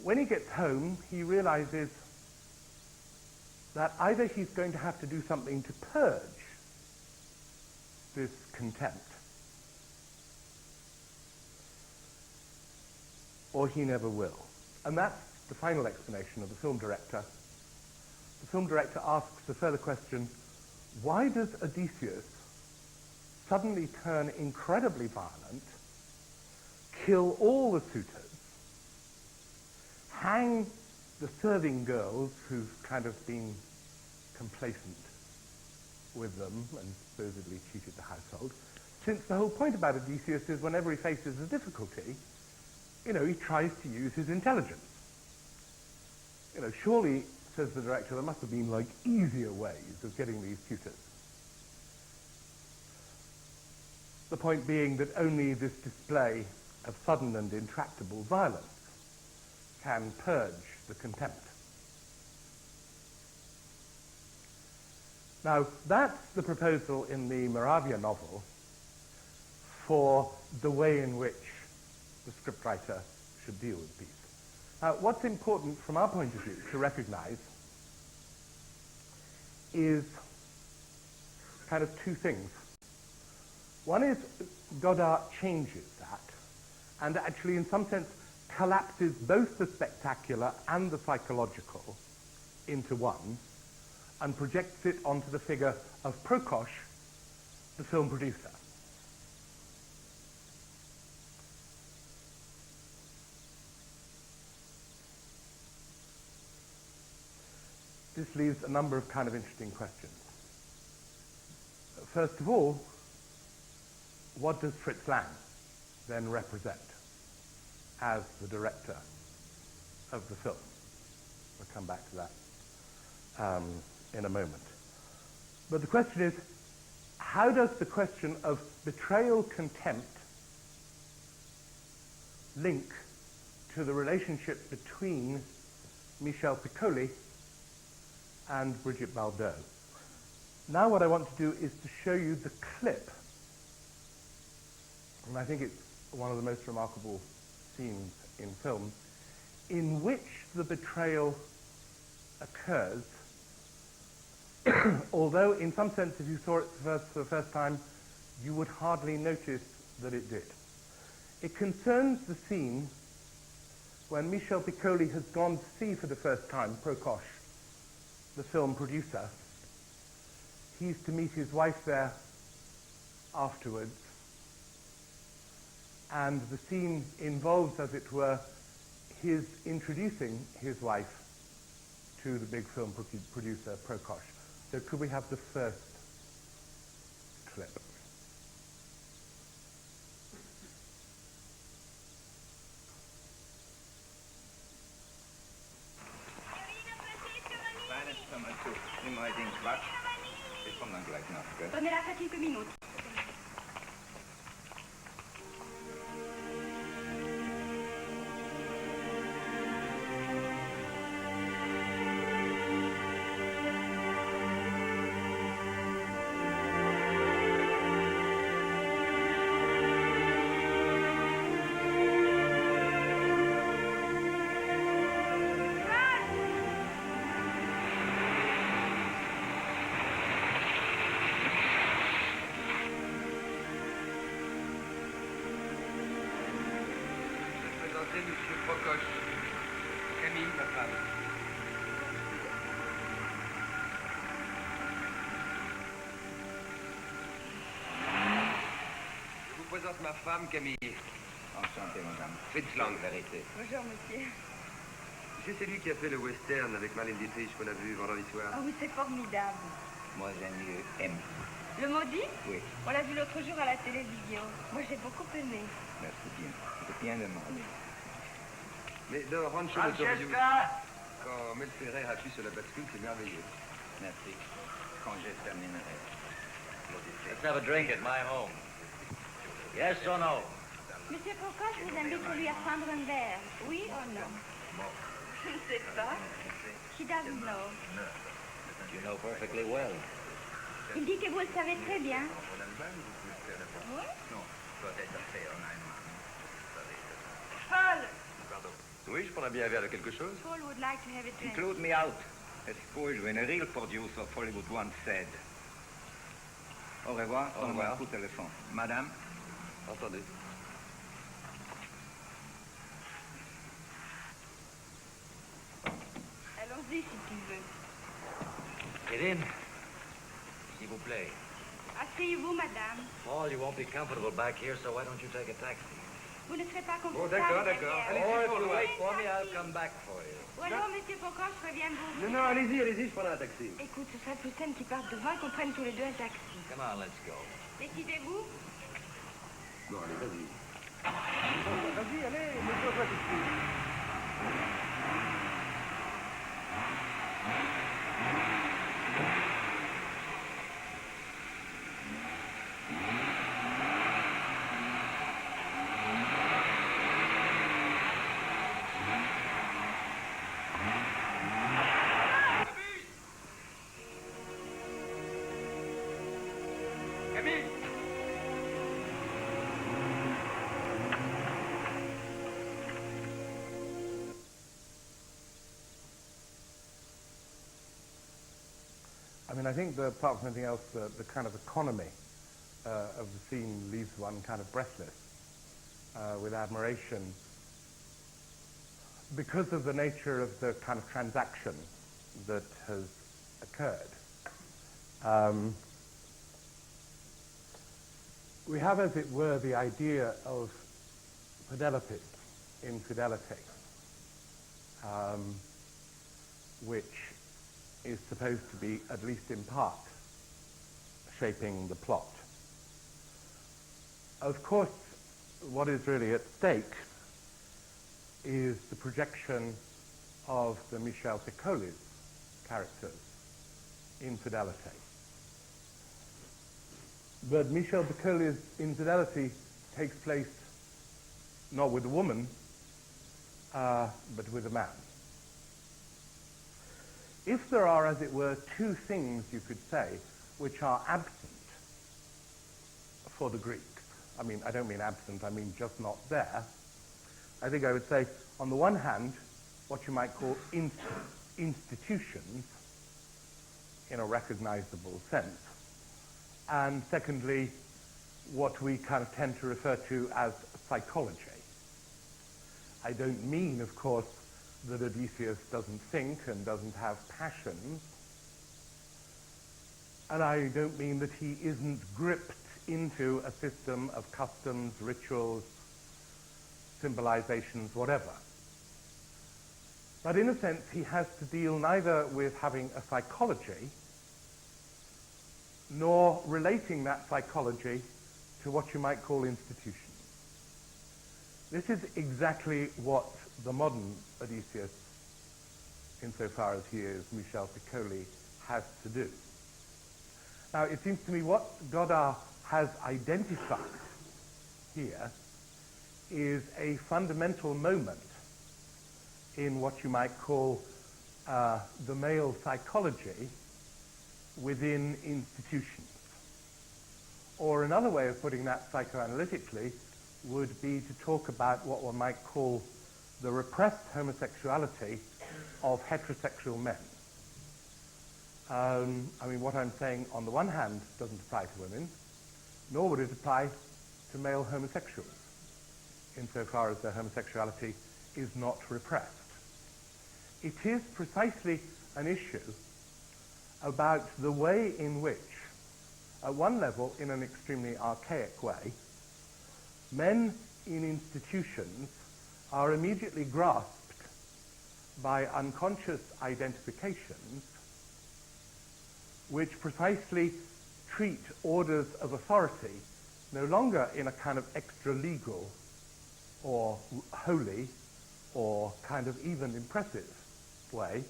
When he gets home, he realizes that either he's going to have to do something to purge this contempt, or he never will. And that's the final explanation of the film director asks the further question, why does Odysseus suddenly turn incredibly violent, kill all the suitors, hang the serving girls who've kind of been complacent with them and supposedly cheated the household, since the whole point about Odysseus is whenever he faces a difficulty, he tries to use his intelligence. Surely, says the director, there must have been, easier ways of getting these suitors. The point being that only this display of sudden and intractable violence can purge the contempt. Now, that's the proposal in the Moravia novel for the way in which the scriptwriter should deal with peace. Now, what's important from our point of view to recognize is kind of two things. One is Godard changes that and actually in some sense collapses both the spectacular and the psychological into one and projects it onto the figure of Prokosch, the film producer. This leaves a number of kind of interesting questions. First of all, what does Fritz Lang then represent as the director of the film? We'll come back to that in a moment. But the question is, how does the question of betrayal contempt link to the relationship between Michel Piccoli and Brigitte Bardot? Now what I want to do is to show you the clip, and I think it's one of the most remarkable scenes in film, in which the betrayal occurs, although in some sense if you saw it for the first time, you would hardly notice that it did. It concerns the scene when Michel Piccoli has gone to see for the first time Prokosch, the film producer. He's to meet his wife there afterwards, and the scene involves, as it were, his introducing his wife to the big film producer Prokosch. So could we have the first clip? Donnez-la 5 minutes. Monsieur Prokosch, Camille, ma femme. Je vous présente ma femme, Camille. Enchanté, madame. Fritz Lang. Vérité. Bonjour, monsieur. C'est lui qui a fait le western avec Marlène Dietrich qu'on a vu vendredi soir. Ah oui, c'est formidable. Moi, j'aime mieux M. Le maudit? Oui. On l'a vu l'autre jour à la télévision. Moi, j'ai beaucoup aimé. Merci bien. C'est bien demandé. Mais dans Rancho Motorizio, quand Mel Ferrer appuie sur la bascule, c'est merveilleux. Merci. Quand je terminerai. Let's have a drink at my home. Yes or no? Monsieur Prokosch vous invite lui à prendre un verre. Oui ou non? Je ne sais pas. He doesn't know. You know perfectly well. Il dit que vous le savez très bien. Oui? Paul! Oui, je prendrais bien un verre de quelque chose. Paul would like to have a drink. Include me out. As Paul, when a real producer of Hollywood once said. Au revoir. Au revoir. Un coup de téléphone. Madame? Entendu. taxi si tu veux. Get in. S'il vous plaît. Asseyez-vous, madame. Paul, you won't be comfortable back here, so why don't you take a taxi? Vous ne serez pas Bon, confortable d'accord. derrière. Or if you wait for me, I'll come back for you. Ou alors, monsieur Pocor, je reviens vous. Non, allez-y, je prends un taxi. Écoute, ce serait plus simple qu'ils partent devant et qu'on prenne tous les deux un taxi. Come on, let's go. Décidez-vous. Bon, allez, vas-y. Vas-y, allez, mets-toi pas tout de suite. I mean, I think that apart from anything else, the kind of economy of the scene leaves one kind of breathless with admiration because of the nature of the kind of transaction that has occurred. We have, as it were, the idea of Penelope's infidelity, which is supposed to be, at least in part, shaping the plot. Of course, what is really at stake is the projection of the Michel Piccoli's character's infidelity. But Michel Piccoli's infidelity takes place not with a woman, but with a man. If there are, as it were, two things, you could say, which are absent for the Greeks, I mean, I don't mean absent, I mean just not there, I think I would say, on the one hand, what you might call institutions, in a recognizable sense, and secondly, what we kind of tend to refer to as psychology. I don't mean, of course, that Odysseus doesn't think and doesn't have passions, and I don't mean that he isn't gripped into a system of customs, rituals, symbolizations, whatever. But in a sense, he has to deal neither with having a psychology nor relating that psychology to what you might call institutions. This is exactly what the modern Odysseus, insofar as he is Michel Piccoli, has to do. Now, it seems to me what Godard has identified here is a fundamental moment in what you might call the male psychology within institutions. Or another way of putting that psychoanalytically would be to talk about what one might call the repressed homosexuality of heterosexual men. I mean, what I'm saying on the one hand doesn't apply to women, nor would it apply to male homosexuals, insofar as their homosexuality is not repressed. It is precisely an issue about the way in which, at one level, in an extremely archaic way, men in institutions are immediately grasped by unconscious identifications which precisely treat orders of authority no longer in a kind of extra-legal or holy or kind of even impressive way,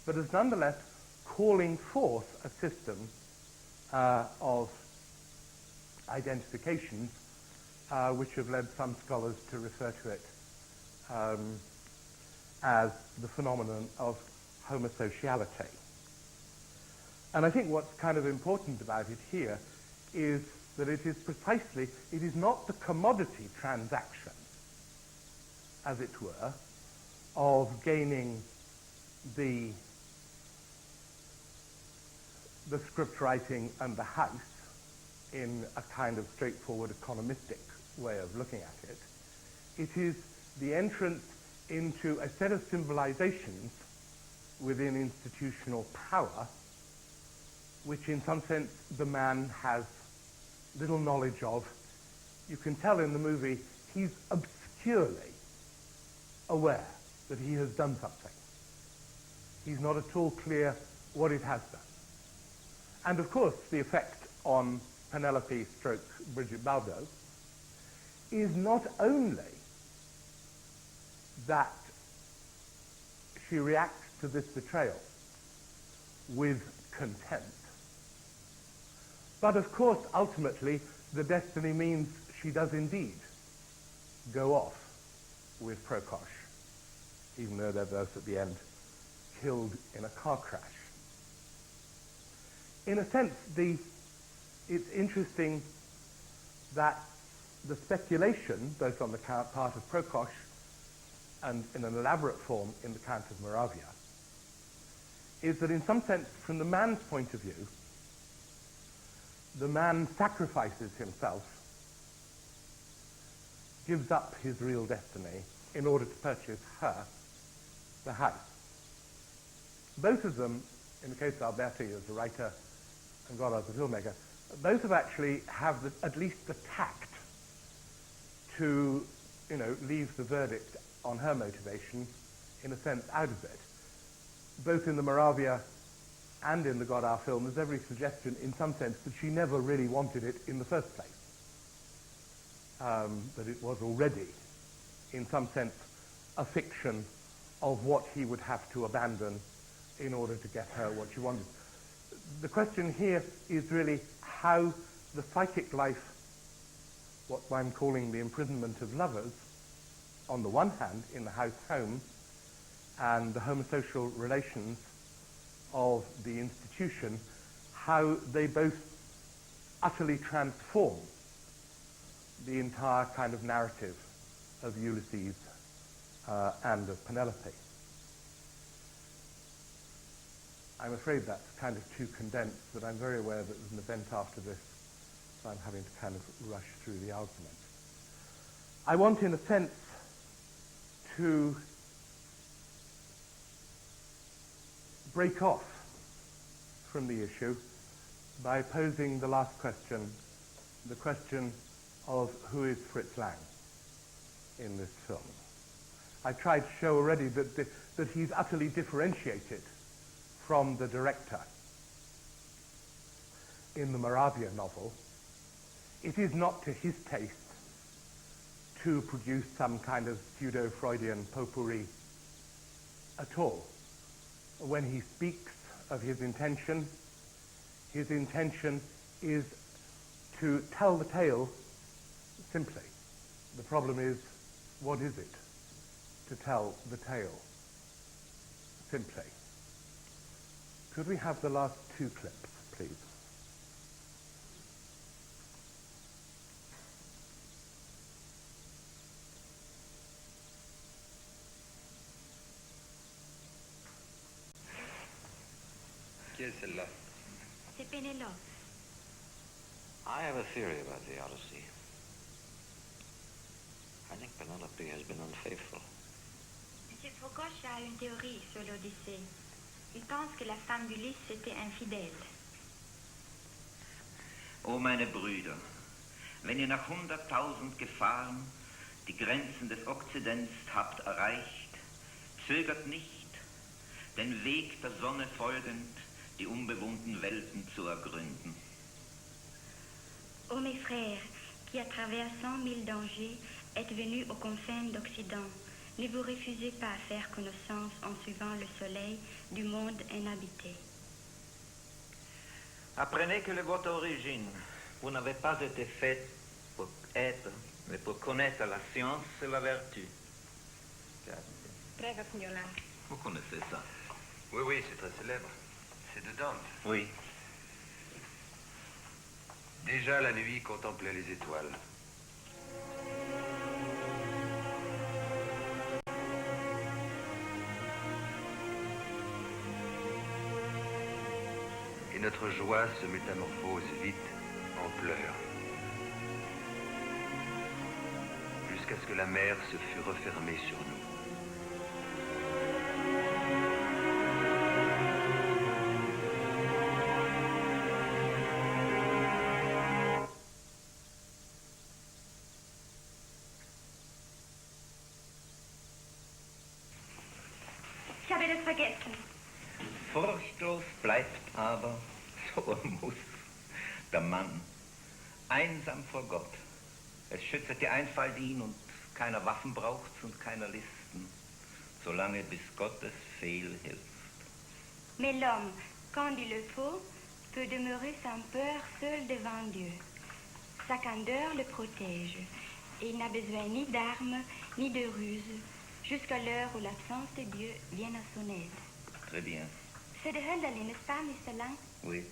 but as nonetheless calling forth a system of identifications which have led some scholars to refer to it as the phenomenon of homosexuality. And I think what's kind of important about it here is that it is not the commodity transaction, as it were, of gaining the script writing and the house in a kind of straightforward economistic way of looking at it. It is the entrance into a set of symbolizations within institutional power, which in some sense the man has little knowledge of. You can tell in the movie he's obscurely aware that he has done something. He's not at all clear what it has done. And of course the effect on Penelope stroke Bridget Bardot is not only that she reacts to this betrayal with contempt, but of course ultimately the destiny means she does indeed go off with Prokosh, even though they're both at the end killed in a car crash. In a sense, it's interesting that the speculation, both on the part of Prokosh and in an elaborate form in the Count of Moravia, is that in some sense, from the man's point of view, the man sacrifices himself, gives up his real destiny in order to purchase her the house. Both of them, in the case of Alberti as a writer and Godard as a filmmaker, both of actually have at least the tact to, leave the verdict on her motivation, in a sense, out of it. Both in the Moravia and in the Godard film, there's every suggestion, in some sense, that she never really wanted it in the first place. That it was already, in some sense, a fiction of what he would have to abandon in order to get her what she wanted. The question here is really how the psychic life, what I'm calling the imprisonment of lovers, on the one hand, in the house home, and the homosocial relations of the institution, how they both utterly transform the entire kind of narrative of Ulysses and of Penelope. I'm afraid that's kind of too condensed, but I'm very aware that there's an event after this, so I'm having to kind of rush through the argument. I want, in a sense, to break off from the issue by posing the last question, the question of who is Fritz Lang in this film. I tried to show already that he's utterly differentiated from the director in the Moravia novel. It is not to his taste to produce some kind of pseudo-Freudian potpourri at all. When he speaks of his intention is to tell the tale simply. The problem is, what is it to tell the tale simply? Could we have the last two clips, please? Qui est celle-là? C'est Penelopes. I have a theory about the Odyssey. I think Penelope has been unfaithful. Monsieur Prokosch a une théorie sur l'Odyssée. Il pense que la femme d'Ulysse était infidèle. O meine Brüder, wenn ihr nach 100.000 Gefahren die Grenzen des Okzidents habt erreicht, zögert nicht, den Weg der Sonne folgend, die unbewohnten Welten zu ergründen. Ô mes frères, qui à travers 100 000 dangers êtes venus aux confins d'Occident, ne vous refusez pas à faire connaissance en suivant le soleil du monde inhabité. Apprenez que de votre origine, vous n'avez pas été fait pour être, mais pour connaître la science et la vertu. Prego, signora. Vous connaissez ça? Oui, oui, c'est très célèbre. C'est de Dante. Oui. Déjà la nuit contemplait les étoiles. Et notre joie se métamorphose vite en pleurs. Jusqu'à ce que la mer se fût refermée sur nous. vergessen. Furchtlos bleibt aber, so er muss, der Mann, einsam vor Gott. Es schützt die Einfalt ihn und keiner Waffen braucht's und keiner Listen, solange bis Gottes Fehl hilft. Mais l'homme, quand il le faut, peut demeurer sans peur seul devant Dieu. Sa candeur le protège, et il n'a besoin ni d'armes, ni de ruse, jusqu'à l'heure où l'absence de Dieu vient à son aide. Très bien. C'est de Hölderlin, n'est-ce pas, Mr. Lang? Oui,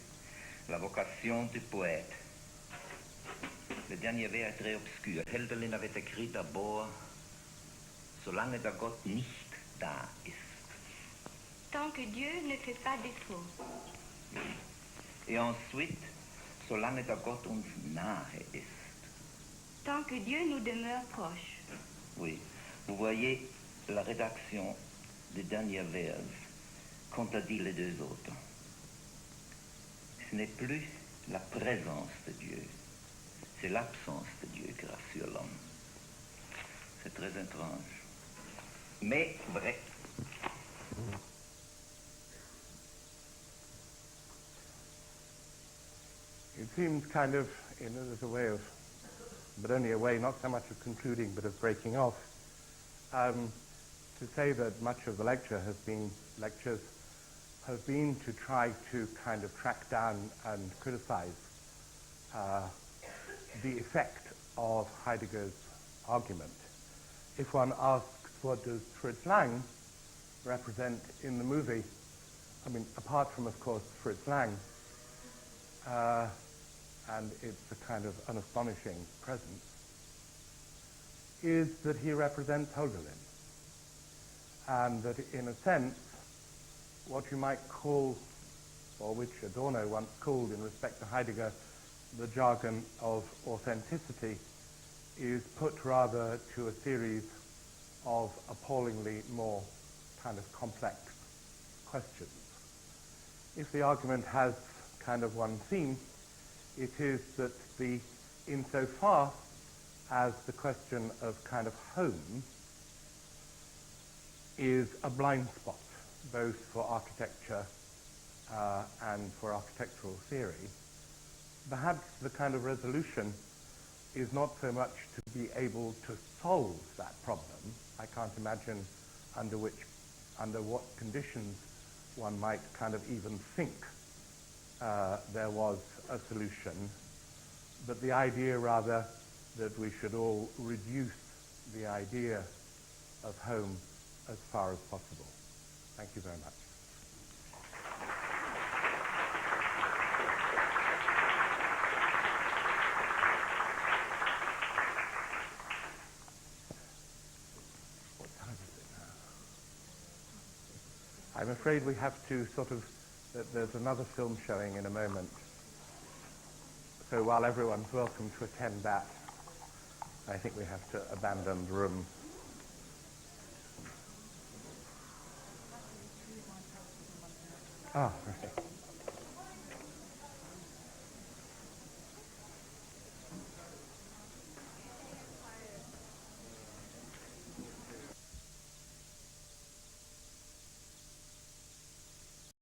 la vocation du poète. Le dernier vers est très obscur. Hölderlin avait écrit d'abord, solange der Gott nicht da ist. Tant que Dieu ne fait pas défaut. Et ensuite, solange der Gott uns nahe ist. Tant que Dieu nous demeure proche. Oui, vous voyez la rédaction des derniers vers contredit les deux autres. Ce n'est plus la présence de Dieu, c'est l'absence de Dieu qui rassure l'homme. C'est très étrange, mais vrai. It seems kind of, there's a way of, but only a way, not so much of concluding, but of breaking off, to say that much of the lectures have been to try to kind of track down and criticize the effect of Heidegger's argument. If one asks, what does Fritz Lang represent in the movie? I mean, apart from, of course, Fritz Lang, and it's a kind of an astonishing presence, is that he represents Hölderlin. And that, in a sense, what you might call, or which Adorno once called in respect to Heidegger, the jargon of authenticity, is put rather to a series of appallingly more kind of complex questions. If the argument has kind of one theme, it is that insofar as the question of kind of home is a blind spot, both for architecture and for architectural theory, perhaps the kind of resolution is not so much to be able to solve that problem. I can't imagine under what conditions one might kind of even think there was a solution, but the idea rather that we should all reduce the idea of home as far as possible. Thank you very much. What time is it now? I'm afraid we have to there's another film showing in a moment. So while everyone's welcome to attend that, I think we have to abandon the room. Ah, right.